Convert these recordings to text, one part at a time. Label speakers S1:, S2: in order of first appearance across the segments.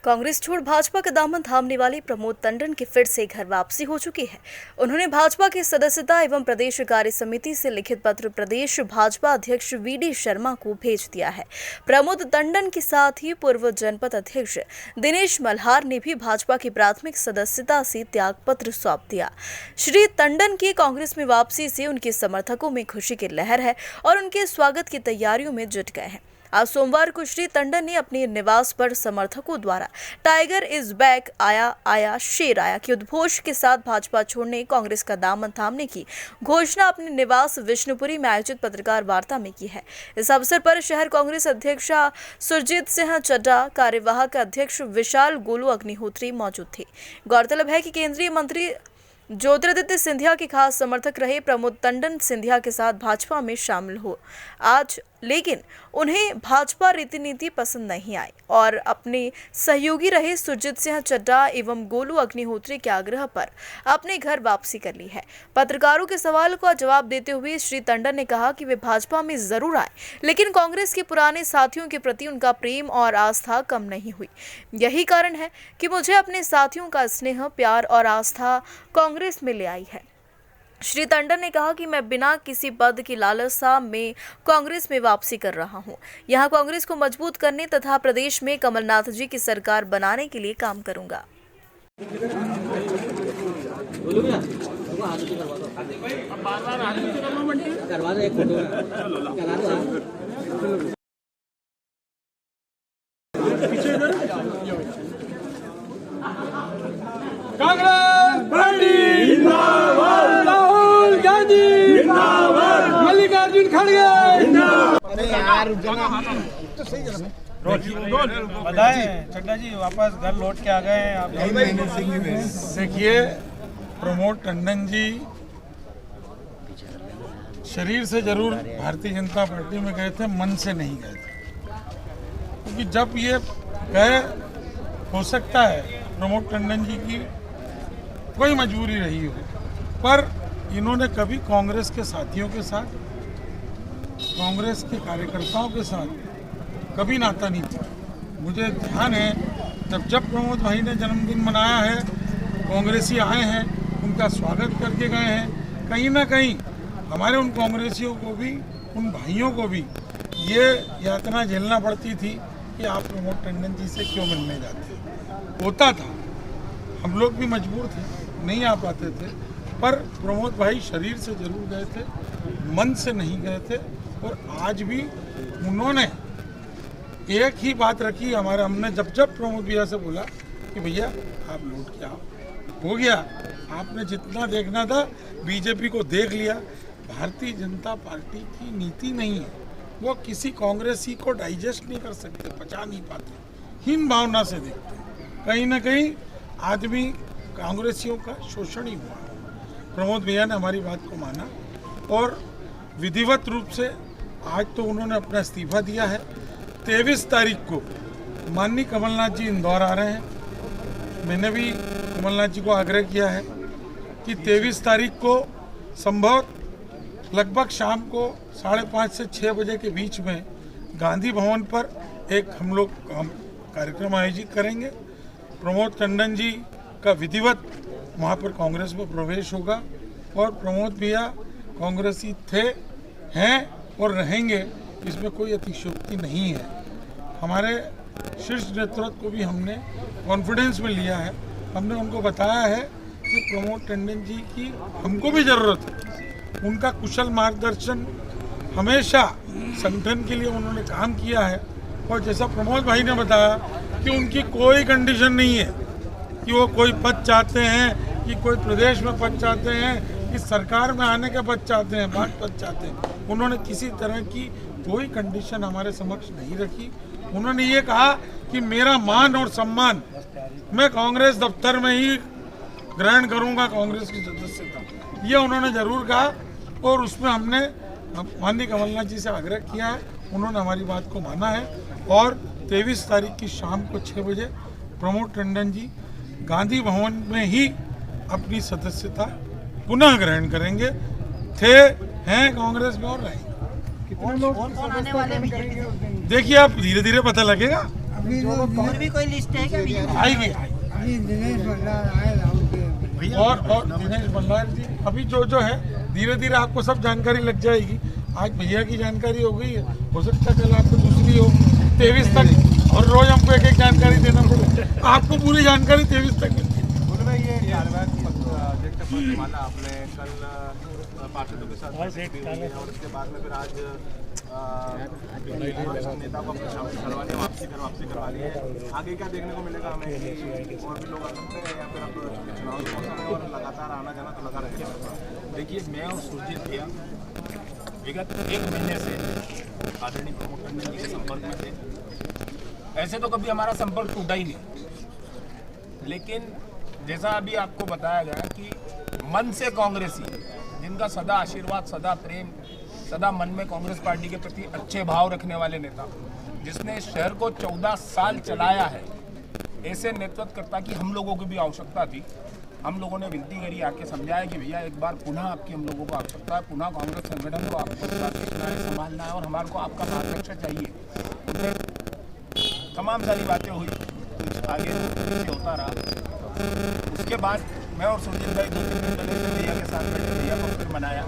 S1: कांग्रेस छोड़ भाजपा का दामन थामने वाले प्रमोद टंडन की फिर से घर वापसी हो चुकी है। उन्होंने भाजपा की सदस्यता एवं प्रदेश कार्य समिति से लिखित पत्र प्रदेश भाजपा अध्यक्ष वीडी शर्मा को भेज दिया है। प्रमोद टंडन के साथ ही पूर्व जनपद अध्यक्ष दिनेश मल्हार ने भी भाजपा की प्राथमिक सदस्यता से त्याग पत्र सौंप दिया। श्री टंडन की कांग्रेस में वापसी से उनके समर्थकों में खुशी की लहर है और उनके स्वागत की तैयारियों में जुट गए हैं। आज सोमवार को श्री टंडन ने अपने निवास पर समर्थकों द्वारा टाइगर इज बैक, आया आया शेर आया के उद्घोष के साथ भाजपा छोड़ने कांग्रेस का दामन थामने की घोषणा अपने निवास विष्णुपुरी में आयोजित पत्रकार वार्ता में की है। इस अवसर पर शहर कांग्रेस अध्यक्ष सुरजीत सिंह चड्ढा, कार्यवाहक अध्यक्ष विशाल गोलू अग्निहोत्री मौजूद थे। गौरतलब है कि केंद्रीय मंत्री ज्योतिरादित्य सिंधिया के खास समर्थक रहे प्रमोद टंडन सिंधिया के साथ भाजपा में शामिल हो आज, लेकिन उन्हें भाजपा रीति नीति पसंद नहीं आई और अपने सहयोगी रहे सुरजीत सिंह चड्ढा एवं गोलू अग्निहोत्री के आग्रह पर अपने घर वापसी कर ली है। पत्रकारों के सवाल का जवाब देते हुए श्री टंडन ने कहा कि वे भाजपा में जरूर आए, लेकिन कांग्रेस के पुराने साथियों के प्रति उनका प्रेम और आस्था कम नहीं हुई। यही कारण है कि मुझे अपने साथियों का स्नेह, प्यार और आस्था कांग्रेस में ले आई है। श्री टंडन ने कहा कि मैं बिना किसी पद की लालसा में कांग्रेस में वापसी कर रहा हूं। यहां कांग्रेस को मजबूत करने तथा प्रदेश में कमलनाथ जी की सरकार बनाने के लिए काम करूंगा।
S2: कांग्रेस पार्टी जिंदाबाद, राहुल गांधी जिंदाबाद, मल्लिकार्जुन खड़गे
S3: बधाएं चड्ढा जी, वापस घर लौट के आ गए हैं आप।
S2: देखिए, प्रमोद टंडन जी शरीर से जरूर भारतीय जनता पार्टी में गए थे, मन से नहीं गए थे, क्योंकि जब ये गए, हो सकता है प्रमोद टंडन जी की कोई मजबूरी रही हो, पर इन्होंने कभी कांग्रेस के साथियों के साथ, कांग्रेस के कार्यकर्ताओं के साथ कभी नाता नहीं था। मुझे ध्यान है जब प्रमोद भाई ने जन्मदिन मनाया है, कांग्रेसी आए हैं, उनका स्वागत करके गए हैं। कहीं ना कहीं हमारे उन कांग्रेसियों को भी, उन भाइयों को भी ये यातना झेलना पड़ती थी कि आप प्रमोद टंडन जी से क्यों मिलने जाते। होता था, हम लोग भी मजबूर थे, नहीं आ पाते थे, पर प्रमोद भाई शरीर से जरूर गए थे, मन से नहीं गए थे। और आज भी उन्होंने एक ही बात रखी हमारे, हमने जब प्रमोद भैया से बोला कि भैया आप लौट के आओ, हो गया, आपने जितना देखना था बीजेपी को देख लिया। भारतीय जनता पार्टी की नीति नहीं है, वो किसी कांग्रेसी को डाइजेस्ट नहीं कर सकते, पचा नहीं पाते, हीन भावना से देखते। कहीं ना कहीं आदमी कांग्रेसियों का शोषण ही हुआ। प्रमोद भैया ने हमारी बात को माना और विधिवत रूप से आज तो उन्होंने अपना इस्तीफा दिया है। 23 तारीख को माननीय कमलनाथ जी इंदौर आ रहे हैं। मैंने भी कमलनाथ जी को आग्रह किया है कि 23 तारीख को संभव लगभग शाम को 5:30 से 6 बजे के बीच में गांधी भवन पर एक हम लोग कार्यक्रम आयोजित करेंगे। प्रमोद टंडन जी का विधिवत वहाँ पर कांग्रेस में प्रवेश होगा और प्रमोद भैया कांग्रेसी थे, हैं और रहेंगे, इसमें कोई अतिशयोक्ति नहीं है। हमारे शीर्ष नेतृत्व को भी हमने कॉन्फिडेंस में लिया है। हमने उनको बताया है कि प्रमोद टंडन जी की हमको भी ज़रूरत है, उनका कुशल मार्गदर्शन, हमेशा संगठन के लिए उन्होंने काम किया है। और जैसा प्रमोद भाई ने बताया कि उनकी कोई कंडीशन नहीं है कि वो कोई पद चाहते हैं, कि कोई प्रदेश में पद चाहते हैं, कि सरकार में आने का पद चाहते हैं, बात पद चाहते हैं। उन्होंने किसी तरह की कोई कंडीशन हमारे समक्ष नहीं रखी। उन्होंने ये कहा कि मेरा मान और सम्मान मैं कांग्रेस दफ्तर में ही ग्रहण करूंगा, कांग्रेस की सदस्यता, ये उन्होंने जरूर कहा। और उसमें हमने माननीय कमलनाथ जी से आग्रह किया है, उन्होंने हमारी बात को माना है। और 23 तारीख की शाम को 6 बजे प्रमोद टंडन जी गांधी भवन में ही अपनी सदस्यता पुनः ग्रहण करेंगे। थे, हैं कांग्रेस में और रहेंगे। देखिए, आप धीरे धीरे पता लगेगा।
S4: और भी कोई लिस्ट है क्या भैया?
S2: आएगी।
S5: अभी दिनेश भंडार आए राम के
S2: और दिनेश भंडार जी अभी जो है धीरे धीरे आपको सब जानकारी लग जाएगी। आज भैया की जानकारी हो गई है, हो सकता है कल आपको दूसरी हो 23 तक, और रोज हमको एक जानकारी देना पड़ेगा। आपको पूरी जानकारी 23 तक मिलती है।
S6: ये माला आपने कल पार्षदों के साथ और उसके बाद में फिर आज नेता को अपने शामिल करवा लिया, वापसी करवा ली है। आगे क्या देखने को मिलेगा हमें? और भी लोग आ सकते हैं या फिर अब चुनाव के मौसम में और लगातार आना जाना तो लगा रहेगा।
S7: देखिए, मैं और सुरजीत भैया विगत 1 महीने से आदरणीय प्रमोद टंडन जी के संपर्क में थे। ऐसे तो कभी हमारा संपर्क टूटा ही नहीं, लेकिन जैसा अभी आपको बताया गया कि मन से कांग्रेसी, जिनका सदा आशीर्वाद, सदा प्रेम, सदा मन में कांग्रेस पार्टी के प्रति अच्छे भाव रखने वाले नेता, जिसने शहर को 14 साल चलाया है, ऐसे नेतृत्वकर्ता की हम लोगों की भी आवश्यकता थी। हम लोगों ने विनती करी, आके समझाया कि भैया एक बार पुनः आपकी हम लोगों को आवश्यकता है, पुनः कांग्रेस संगठन को आपको संभालना है और हमारे को आपका मार्गदर्शन चाहिए। तमाम सारी बातें हुई, कुछ आगे पीछे होता रहा। उसके बाद मैं और सुरजीत भाई 2-3 दिन पहले से भैया के साथ बैठे, भैया को फिर मनाया।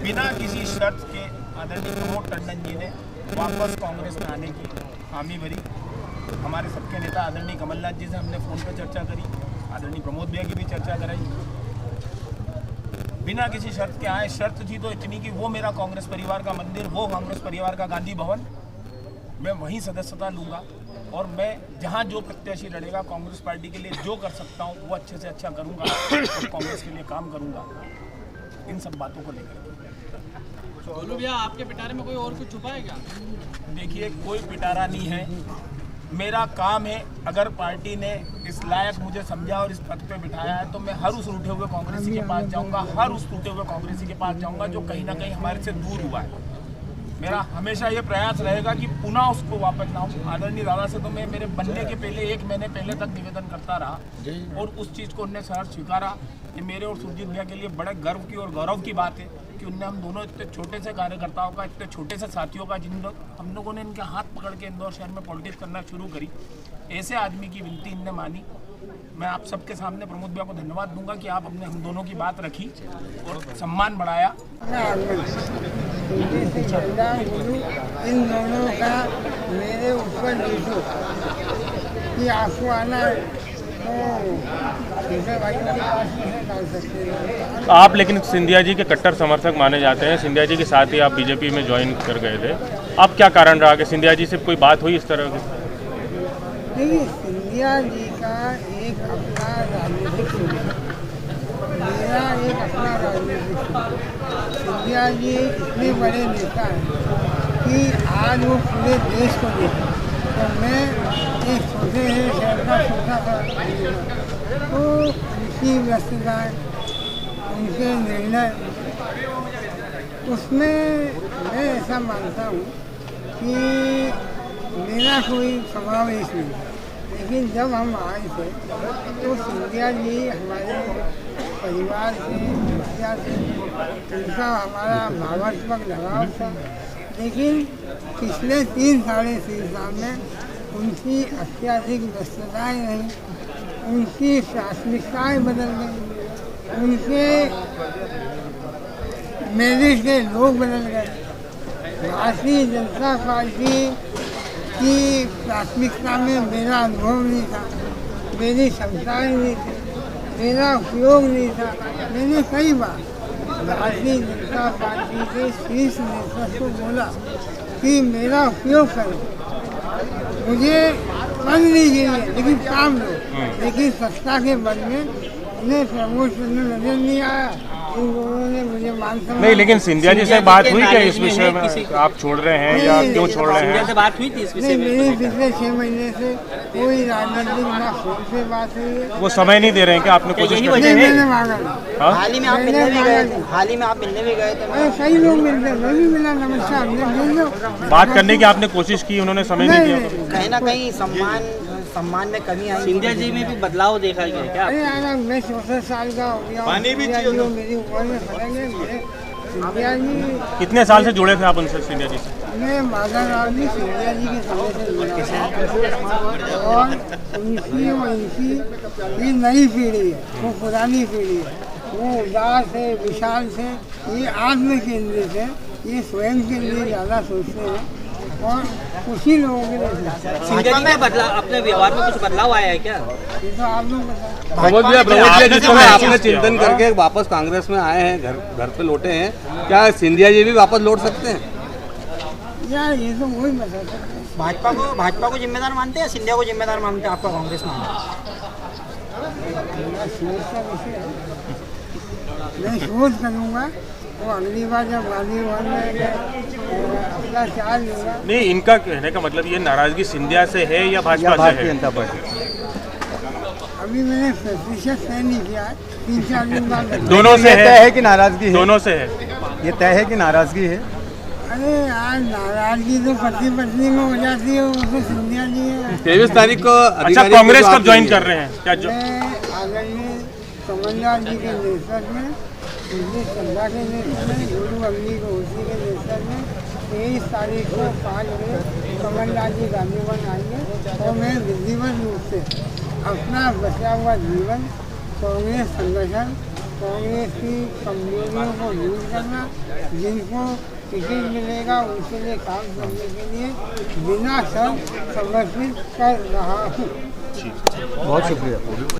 S7: बिना किसी शर्त के आदरणीय प्रमोद टंडन जी ने वापस कांग्रेस में आने की हामी भरी। हमारे सबके नेता आदरणीय कमलनाथ जी से हमने फ़ोन पर चर्चा करी, आदरणीय प्रमोद भैया की भी चर्चा कराई। बिना किसी शर्त के आए। शर्त थी तो इतनी कि वो मेरा कांग्रेस परिवार का मंदिर, वो कांग्रेस परिवार का गांधी भवन, मैं वहीं सदस्यता लूँगा और मैं जहाँ जो प्रत्याशी लड़ेगा कांग्रेस पार्टी के लिए जो कर सकता हूँ वो अच्छे से अच्छा करूँगा और कांग्रेस के लिए काम करूँगा। इन सब बातों को लेकर
S3: बोलो भैया, आपके पिटारे में कोई और कुछ छुपा है क्या?
S7: देखिए, कोई पिटारा नहीं है। मेरा काम है, अगर पार्टी ने इस लायक मुझे समझा और इस पद पे बिठाया है तो मैं हर उस रूठे हुए कांग्रेसी के पास जाऊंगा, हर उस टूटे हुए कांग्रेसी के पास जाऊंगा जो कहीं ना कहीं हमारे से दूर हुआ है। मेरा हमेशा ये प्रयास रहेगा कि पुनः उसको वापस लाऊं। आदरणीय दादा से तो मैं मेरे बनने के पहले 1 महीने पहले तक निवेदन करता रहा और उस चीज़ को उनने सहर्ष स्वीकारा। ये मेरे और सुरजीत भैया के लिए बड़े गर्व की और गौरव की बात है कि उनने हम दोनों इतने छोटे से कार्यकर्ताओं का, इतने छोटे से साथियों का, हम लोगों ने इनके हाथ पकड़ के इंदौर शहर में पॉलिटिक्स करना शुरू करी, ऐसे आदमी की विनती इनने मानी। मैं आप सबके सामने प्रमोद भैया को धन्यवाद दूंगा कि आप अपने हम दोनों की बात रखी और सम्मान बढ़ाया।
S5: इन दोनों का मेरे ऊपर नीचो कि आपको आना है तो भाई के पास नहीं डाल सकते।
S8: आप लेकिन सिंधिया जी के कट्टर समर्थक माने जाते हैं। सिंधिया जी के साथ ही आप बीजेपी में ज्वाइन कर गए थे। अब क्या कारण रहा कि सिंधिया जी से कोई बात हुई इस तरह की?
S5: नहीं, सिंधिया जी का एक अपना राजनीतिक सूत्र, मेरा एक अपना राजनीतिक सूत्र। सिंधिया जी इतने बड़े नेता हैं कि आज वो पूरे देश को देखें, तो मैं एक छोटे से शहर का छोटा सा, तो उनकी व्यस्तताएँ, उनके निर्णय, उसमें मैं ऐसा मानता हूँ कि मेरा कोई समावेश नहीं। लेकिन जब हम आए थे तो सिंधिया जी हमारे परिवार से, मुखिया से, उनका हमारा भावात्मक लगाव था। लेकिन पिछले 3-3.5 साल में उनकी अत्याधिक व्यस्तताएँ रहीं, उनकी प्राथमिकताएँ बदल गई, उनके मेरिट के लोग बदल गए। भारतीय जनता पार्टी की प्राथमिकता में मेरा अनुभव नहीं था, मेरी क्षमताएँ नहीं थी, मेरा उपयोग नहीं था। मैंने कई बार भारतीय जनता पार्टी के शीर्ष नेतृत्व को बोला कि मेरा उपयोग करो, मुझे पद नहीं चाहिए लेकिन काम लो। लेकिन सत्ता के बल में उन्हें प्रमोद टंडन नजर नहीं आया, इन लोगों ने मुझे मान समझा।
S8: नहीं, लेकिन सिंधिया जी से बात हुई क्या इस विषय में? आप छोड़ रहे हैं या क्यों छोड़ रहे हैं?
S4: बात हुई थी इस विषय में?
S5: मेरी पिछले 6 महीने से कोई राजनीतिक ना फोन से बात हुई है।
S8: वो समय नहीं दे रहे हैं कि आपने कोशिश
S4: यही
S8: की?
S4: वजह है।
S5: मैंने मांगा नहीं।
S8: हाँ?
S4: हाल ही में आप मिलने भी गए थे, हाल ही में आप मिलने भी गए थे।
S5: अरे कई लोग मिलते, मैं भी मिला, नमस्कार, हमने मिल लो।
S8: बात करने की आपने कोशिश की, उन्होंने समय नहीं दिया?
S4: कहीं ना कहीं सम्मान में कमी आई। सिंधिया जी में भी बदलाव देखा गया क्या?
S5: अरे यार, मैं 64 साल का हो गया, पानी भी मेरी उम्र में फर्क है। मेरे सिंधिया जी
S8: कितने साल से जुड़े थे आप उनसे, सिंधिया जी से?
S5: मैं माधवराव जी सिंधिया जी के समय से जुड़ा हूं। और उनकी और इनकी ये नई पीढ़ी है, वो पुरानी पीढ़ी है, वो उदास है, विशाल से, ये आत्म केंद्रित है, ये स्वयं के लिए ज़्यादा सोचते हैं और उसी लोगों के लिए सोचते हैं।
S4: सिंधिया जी में बदलाव, अपने व्यवहार में कुछ बदलाव आया है क्या?
S5: ये तो आप लोग बताएं।
S9: प्रमोद जी जिस समय आपने चिंतन करके वापस कांग्रेस में आए हैं, घर पे लौटे हैं, क्या सिंधिया जी भी वापस लौट सकते हैं?
S5: यार ये तो वही बता सकते हैं।
S4: भाजपा को जिम्मेदार मानते हैं, सिंधिया को जिम्मेदार मानते हैं आपका कांग्रेस में?
S5: मेरा सोच का विषय है, मैं सोच करूँगा तो अगली बार जब गांधी भवन में अपना चार्ज लेगा।
S8: नहीं, इनका कहने का मतलब ये नाराजगी सिंधिया से है या भाजपा से है?
S9: जनता पार्टी
S5: अभी मैंने प्रतिशत तय नहीं किया है, 3-4 दिन बाद बताऊंगा।
S8: दोनों से है
S9: कि नाराजगी है?
S8: दोनों से है।
S9: ये तय है कि नाराजगी है?
S5: अरे यार नाराजगी तो पति पत्नी में हो जाती है, वो तो सिंधिया जी है।
S9: 23 तारीख को
S8: अच्छा, कांग्रेस कब ज्वाइन कर रहे हैं? क्या
S5: मैं आदरणीय कमलनाथ जी के नेतृत्व में, उनकी श्रद्धा के नेतृत्व में, गुरु अग्नि घोषी के नेतृत्व में 23 तारीख को 5 बजे कमलनाथ जी गांधी भवन आएंगे और मैं विधिवत रूप से अपना बचा हुआ जीवन कांग्रेस संगठन, कांग्रेस की कमजोरियों को दूर करना, जिनको टिकट मिलेगा उनके लिए काम करने के लिए बिना शर्त समर्पित कर रहा हूँ।
S9: बहुत शुक्रिया।